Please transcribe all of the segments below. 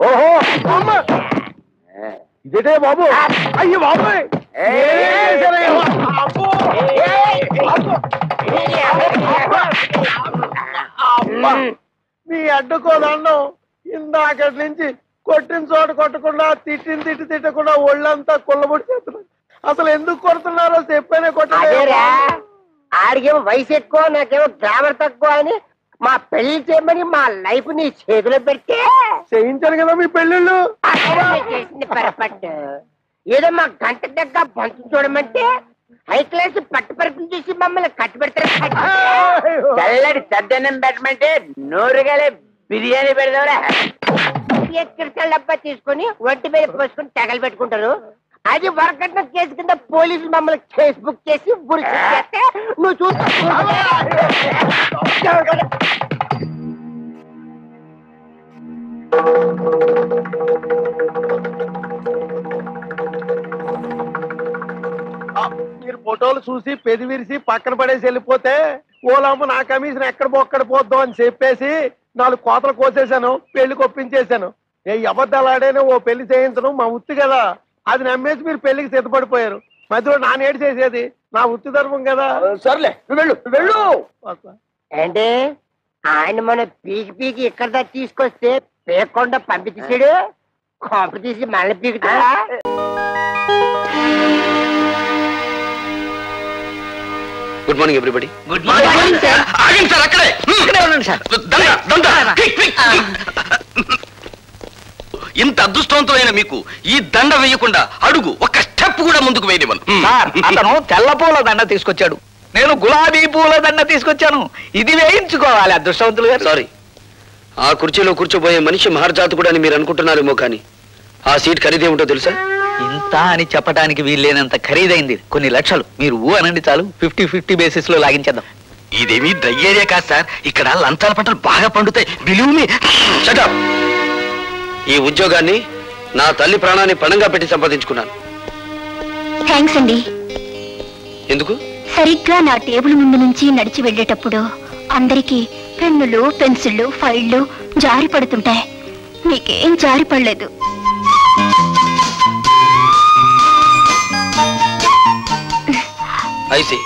ఓహో ఇదేటే బాబు, అయ్యో బాబోయ్, మీ అడ్డుకోదండం ఇందాకటి నుంచి కొట్టిన చోట కొట్టకుండా తిట్టకుండా ఒళ్ళంతా కుళ్ళబొడిచేస్తున్నారు. అసలు ఎందుకు కొడుతున్నారో చెప్పేనే కొట్టలేరా? ఆడికేమో వయసు ఎక్కువ, నాకేమో గ్రామర్ తక్కువ అని మా పెళ్లి చేయమని మా లైఫ్ నీ చేతిలో పెడితే చేయించాను కదా మీ పెళ్ళిళ్ళు. చేసింది పొరపాటు. ఏదో మా గంట దగ్గర పంచు చూడమంటే హై క్లాస్ పట్టు పరుపులు చూసి మమ్మల్ని కట్టు పెడతారు. చల్లడి సద్దన్నం పెట్టమంటే నోరుగాలే బిర్యానీ పెడదావరా. ఎక్కడ డబ్బా తీసుకొని ఒంటి మీద పోసుకొని తెగలు పెట్టుకుంటారు. అది వరకట్న కేసు కింద పోలీసులు మమ్మల్ని కేసు బుక్ చేసి బురికి చేస్తే నువ్వు చూస్తా. మీరు ఫోటోలు చూసి పెది విరిసి పక్కన పడేసి వెళ్ళిపోతే ఓలమ్మ నా కమిషన్ ఎక్కడ బొక్కడ పోద్దాం అని చెప్పేసి 4 కోతలు కోసేశాను, పెళ్లికి ఒప్పించేశాను. ఏ అబద్ధాలాడేనో ఓ పెళ్లి చేయించను మా ఉత్తి కదా, అది నమ్మేసి మీరు పెళ్లికి సిద్ధపడిపోయారు. మధ్యలో నానేడు చేసేది నా ఉత్తి ధర్మం కదా. సర్లే వెళ్ళు వెళ్ళు. అంటే ఆయన మన పీకి ఇక్కడ దాకా తీసుకొస్తే పేకుండా పంపించేసాడు, కొంప తీసి మళ్ళీ పీకుతాడా? Good morning everybody. Good morning sir. ఆగండి సార్, అక్కడే ఉండండి సార్. ఇంత అదృష్టవంతమైన మీకు ఈ దండ వేయకుండా అడుగు ఒక్క స్టెప్ కూడా ముందుకు వేయనివ్వను. అతను తెల్ల పూల దండ తీసుకొచ్చాడు, నేను గులాబీ పూల దండ తీసుకొచ్చాను. ఇది వేయించుకోవాలి అదృష్టవంతులు గారు. సారీ, ఆ కుర్చీలో కూర్చోబోయే మనిషి మహర్జాతకుడు అని మీరు అనుకుంటున్నారేమో, కానీ ఆ సీట్ ఖరీదేమిటో తెలుసా? ఇంత అని చెప్పడానికి వీల్లేనంత ఖరీదైంది. కొన్ని లక్షలు. మీరు ఊ అనండి చాలు, 50-50 బేసిస్ లో లాగించేద్దాం. ఇదేమీ డ్రై ఏరియా కాదు సార్, ఇక్కడ లంచాల పంటలు బాగా పండుతాయి. Believe me. Shut up. ఈ ఉద్యోగాన్ని నా తల్లి ప్రాణాన్ని పణంగా పెట్టి సంపాదించుకున్నాను. థ్యాంక్స్ అండి. ఎందుకు? సరిగ్గా నా టేబుల్ ముందు నుంచి నడిచి వెళ్ళేటప్పుడు అందరికీ పెన్నులు, పెన్సిళ్ళు, ఫైళ్లు జారి పడుతుంటాయి. మీకేం జారి పడలేదు. ఐసి,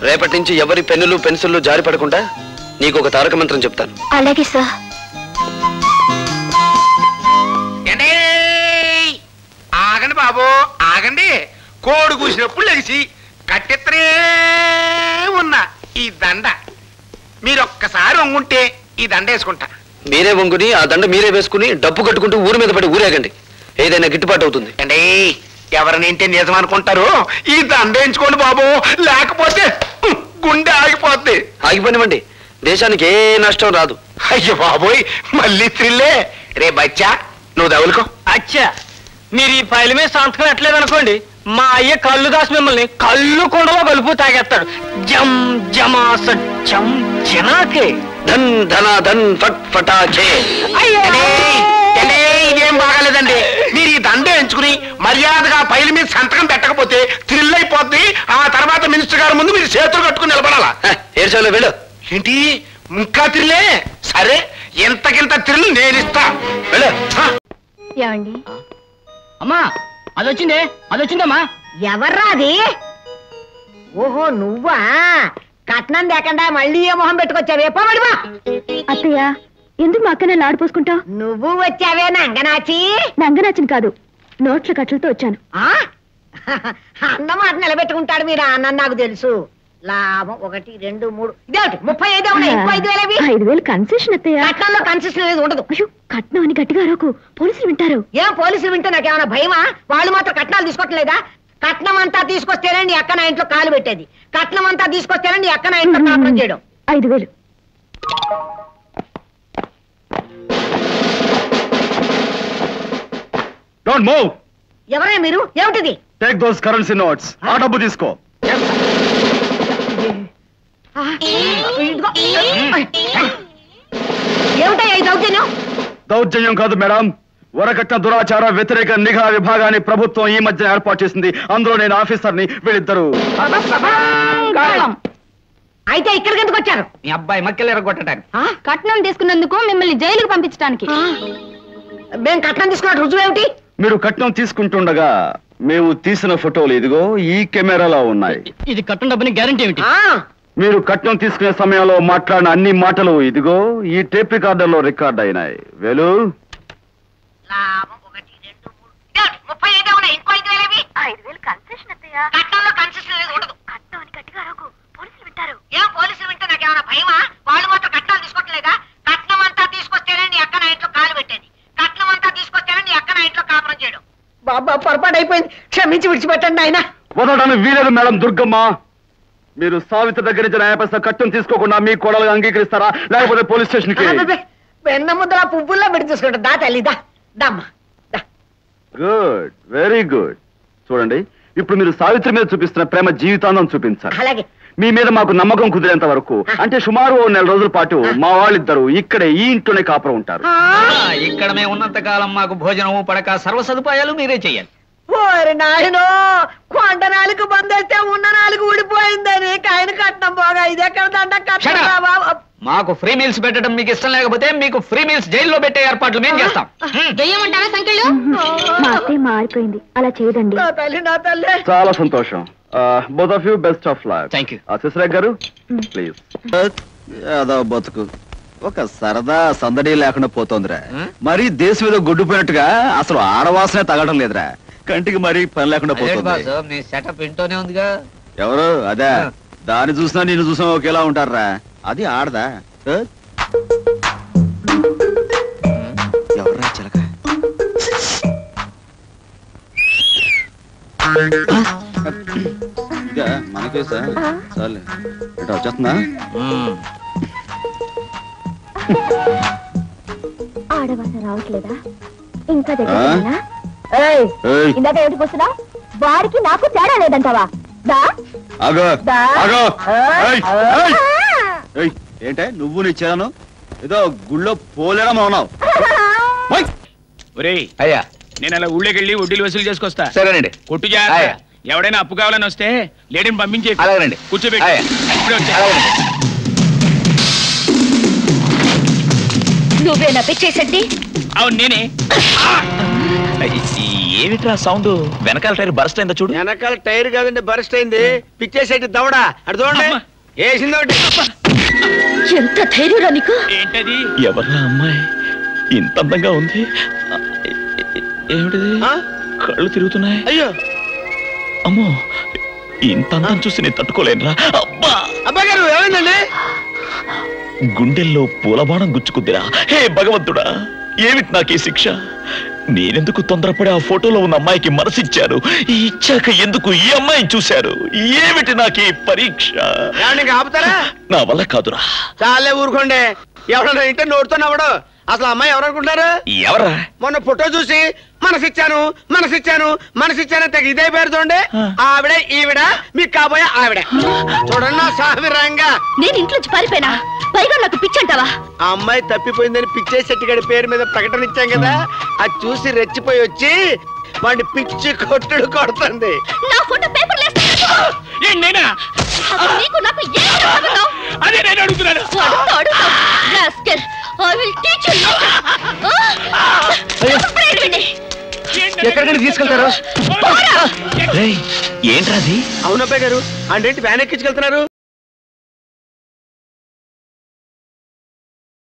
రేపటి నుంచి ఎవరి పెన్నులు పెన్సిళ్ళు జారి పడకుండా నీకు ఒక తారక మంత్రం చెప్తాను. అలాగే సార్. ఆగండి బాబు, ఆగండి. కోడి కూసినప్పుడు లెగిసి కట్టెత్తనే ఉన్నా ఈ దండ మీరొక్కసారి వంగుంటే ఈ దండ వేసుకుంటా. మీరే వంగుని ఆ దండ మీరే వేసుకుని డబ్బు కట్టుకుంటూ ఊరి మీద పడి ఊరేగండి, ఏదైనా గిట్టుబాటు అవుతుంది. అండి ఎవరినేంటే నిజం అనుకుంటారు, ఈ దండ వేయించుకోండి బాబు, లేకపోతే గుండె ఆగిపోద్ది. ఆగిపోనివ్వండి, దేశానికి ఏ నష్టం రాదు. అయ్యో బాబోయ్, మళ్ళీ త్రిల్లే. రే బచ్చా, నువ్వు దవులుకో. అచ్చా, మీరు ఈ ఫైల్ మీద సంతకం ఎట్లేదు అనుకోండి, మా అయ్య కళ్ళు దాసి మిమ్మల్ని కళ్ళు కొండలో కలుపు తాగేస్తాడు. జం జమాస జం జనాకే ధన్ ధన ధన్ ఫట్ ఫటాచే. ఇదేం బాగాలేదండి. మీరు ఈ దండ ఎంచుకుని మర్యాదగా ఫైల్ మీద సంతకం పెట్టకపోతే థ్రిల్ అయిపోద్ది. ఆ తర్వాత మినిస్టర్ గారి ముందు మీరు చేతులు కట్టుకుని నిలబడాలా. ఏడ్చాలో వెళ్ళు. ఏంటి ఇంకా థ్రిల్లే? సరే, ఎంతకింత థ్రిల్ నేనిస్తా. వెళ్ళు. ఏమండి? అమ్మా అదొచ్చిందమ్మా. ఎవర్రా అది? ఓహో నువ్వా? కట్నం లేకుండా మళ్ళీ ఏ మొహం పెట్టుకొచ్చావే? పడివా. అత్తయ్య, ఎందుకు మా అక్కనే లాడు పోసుకుంటావు? నువ్వు వచ్చావే నంగనాచి? నంగనాచిని కాదు, నోట్ల కట్టలతో వచ్చాను. అన్నమాట నిలబెట్టుకుంటాడు మీరు అన్న, నాకు తెలుసు. లాభం 1, 2, 3 ఇదేమిటి 35 ఉన్నాయి. 5,000 కన్సెషన్ అత్తయ్య. కట్నంలో కన్సెషన్ అనేది ఉండదు. అయ్యో, కట్నం అని గట్టిగా అరవకు, పోలీసులు వింటారు. ఏం పోలీసులు వింటే నాకేమైనా భయమా? వాళ్ళు మాత్రం కట్నాలు తీసుకోవట్లేదా? కట్నం అంతా తీసుకొస్తేనండి అక్క నా ఇంట్లో కాలు పెట్టేది. కట్నం అంతా తీసుకొస్తేనండి అక్క నా ఇంట్లో కాపురం చేయడం. 5,000. Don't move. ఎవరే మీరు? ఏమిటిది? Take those currency notes. ఆ డబ్బు తీసుకో. ఏమిటయ్యా ఈ దౌర్జన్యం? దౌర్జన్యం కాదు మేడం, వరకట్న దురాచార వ్యతిరేక నిఘా విభాగాన్ని ప్రభుత్వం ఈ మధ్య ఏర్పాటు చేసింది. అందులో నేను ఆఫీసర్ని, వీళ్ళిద్దరు అయితే ఇక్కడికి ఎందుకు వచ్చారు? మీ అబ్బాయి మక్కెలు ఎరగొట్టడానికి. కట్నం తీసుకున్నందుకు మిమ్మల్ని జైలుకు పంపించడానికి. మేము కట్నం తీసుకున్న రుజువు ఏమిటి? మీరు కట్నం తీసుకుంటుండగా మేము తీసిన ఫోటోలు ఇదిగో ఈ కెమెరాలో ఉన్నాయి. ఇది కట్నం డబ్బుని గ్యారంటీ ఏమిటి? మీరు కట్నం తీసుకునే సమయంలో మాట్లాడిన అన్ని మాటలు ఇదిగో ఈ టేప్ రికార్డర్ లో రికార్డ్ అయినాయి. వేలు 5,000 కన్సెషన్ అత్తయ్యా. కట్నంలో కన్సెషన్ లేదు, ఉండదు. కట్నం గట్టిగా అరకు, పోలీసులు వింటారు. ఏం పోలీసులు వింటే నాకేమైనా భయమా? వాళ్ళు మాత్రం కట్నాలు తీసుకోవట్లేదా? కట్నం అంతా తీసుకొస్తేనే నీ అక్క నా ఇంట్లో కాలు పెట్టేది. కట్నం అంతా తీసుకొస్తేనే నీ అక్క నా ఇంట్లో కాపురం చేయడం. బాబా పొరపాటు అయిపోయింది, క్షమించి విడిచిపెట్టండి ఆయన. వదలడానికి వీలేదు మేడం దుర్గమ్మ. మీరు సావిత్రి దగ్గర నుంచి న్యాయపరిస్థితి కట్నం తీసుకోకుండా మీ కోడలు అంగీకరిస్తారా లేకపోతే పోలీస్ స్టేషన్ కి? వెన్న ముద్దల పువ్వుల్లో విడి తీసుకుంటా. దా తల్లిదా దమ్మా. Good, very good. చూడండి, ఇప్పుడు మీరు సావిత్రి మీద చూపిస్తున్న ప్రేమ జీవితాంతం చూపించాలి. అలాగే. మీ మీద మాకు నమ్మకం కుదిరేంత వరకు, అంటే సుమారు 4 నెల రోజుల పాటు మా వాళ్ళిద్దరు ఇక్కడే ఈ ఇంట్లోనే కాపురం ఉంటారు. ఇక్కడ మేము ఉన్నంత కాలం మాకు భోజనము పడక సర్వ సదుపాయాలు మీరే చెయ్యాలి. ఓరి నాయనో, కొండ నాలుగు బందేస్తే ఉన్న నాలుగు ఊడిపోయిందని ఆయన కట్నం పోగా ఇది ఎక్కడ దండ కట్నం. మాకు ఫ్రీ మీల్స్ పెట్టడం మీకు ఇష్టం లేకపోతే మీకు ఫ్రీ మీల్స్ జైల్లో పెట్టే ఏర్పాట్లు మేము చేస్తాం. దెయ్యమంటారా సంఖ్యలు? మా అత్తయ్య మారిపోయింది, అలా చేయదండి. నా తల్లి నా తల్లి. చాలా సంతోషం. Both of you best of luck. Thank you. Sasirekha గారు ప్లీజ్. ఏదో బతుకు ఒక సరదా సందడి లేకుండా పోతోందిరా. మరి దేశం ఏదో గొడ్డుపోయినట్టుగా అసలు ఆడవాసనే తగడం లేదురా. కంటికి మరీ పని లేకుండా పోతుంది. మీ సెటప్ ఇంట్లోనే ఉందిగా. ఎవరు అదే? దాన్ని చూసినా నిన్ను చూసినా ఒకేలా ఉంటారా? అది ఆడదా? ఎవరా చిలక? ఇక మనకేసా చాలే. ఎటా వచ్చేస్తుందా? ఆడవాసన రావట్లేదా ఇంకా? ఏయ్, ఇందాక ఏమిటి కూర్చున్నా? వారికి నాకు తేడా లేదంటావా? దా ఆగో, దా. ఆగో. ఏయ్, ఏయ్. ఏయ్, ఏంటే నువ్వు నీ చేను ఏదో గుళ్ళో పోలేడం ఉన్నావు. ఒరేయ్ అయ్యా, నేను అలా ఊళ్ళోకెళ్ళి వడ్డీలు వసూలు చేసుకొస్తా. సరేనండి. కొట్టు జాగ్రత్త. ఎవడైనా అప్పు కావాలని వస్తే లేడీని పంపించే. అలాగేనండి. కూర్చోబెట్టి ఇప్పుడే వచ్చా. నువ్వేనా పిచ్చేసండి? అవును నేనే. ఏమిట్రా సౌండ్? వెనకాల టైర్ బరస్ట్ అయిందా చూడు. వెనకాల టైర్ కాదండి బరస్ట్ అయింది. పిచ్చేసేటి దవడా అటు చూడండి. వేసింది. ఎంత ధైర్యం నీకు? ఏంటది? ఎవర్రా అమ్మాయి ఇంత అందంగా ఉంది? ఏమిటిది? కళ్ళు తిరుగుతున్నాయి. అయ్యో అమ్మో, ఇంత అందం చూసి నేను తట్టుకోలేనురా. అబ్బా, అబ్బాయి గారు ఏమైందండి? గుండెల్లో పూలబాణం గుచ్చుకుందిరా. హే భగవంతుడా, ఏమిటి నాకు ఈ శిక్ష? నేనెందుకు తొందరపడి ఆ ఫోటోలో ఉన్న అమ్మాయికి మనసిచ్చారు? ఇచ్చాక ఎందుకు ఈ అమ్మాయిని చూశారు? ఏమిటి నాకు ఈ పరీక్ష? ఆపుతారా? నా వల్ల కాదురా. చాలే ఊరుకోండి. ఎవరన్నా ఇంటే నోడుతో నవ్వడు. అసలు అమ్మాయి ఎవరనుకుంటారు? ఎవరా? మొన్న ఫోటో చూసి మనసిచ్చాను మనసిచ్చాను మనసిచ్చాను తెగ ఇదే పేరు చూడండి. ఆవిడ ఈవిడ మీకు కాబోయే ఆవిడ. చూడండి సామిరంగా. నేను ఇంట్లోంచి పారిపోయినా పైగా నాకు పిచ్చంటావా? ఆ అమ్మాయి తప్పిపోయిందని పిచ్చే శెట్టిగాడి పేరు మీద ప్రకటన ఇచ్చాం కదా, అది చూసి రెచ్చిపోయి వచ్చి వాడిని పిచ్చి కొట్టుడు కొడుతుంది. నా ఫోటో పేపర్ నేనా? నీకు నాకు ఏం సంబంధం? అదే నేను అడుగుతున్నాను. ఎక్కడికి తీసుకెళ్తారు? ఏంట్రా అది? అవునబ్బాయి గారు, అంటే వ్యాన్ ఎక్కించుకెళ్తున్నారు.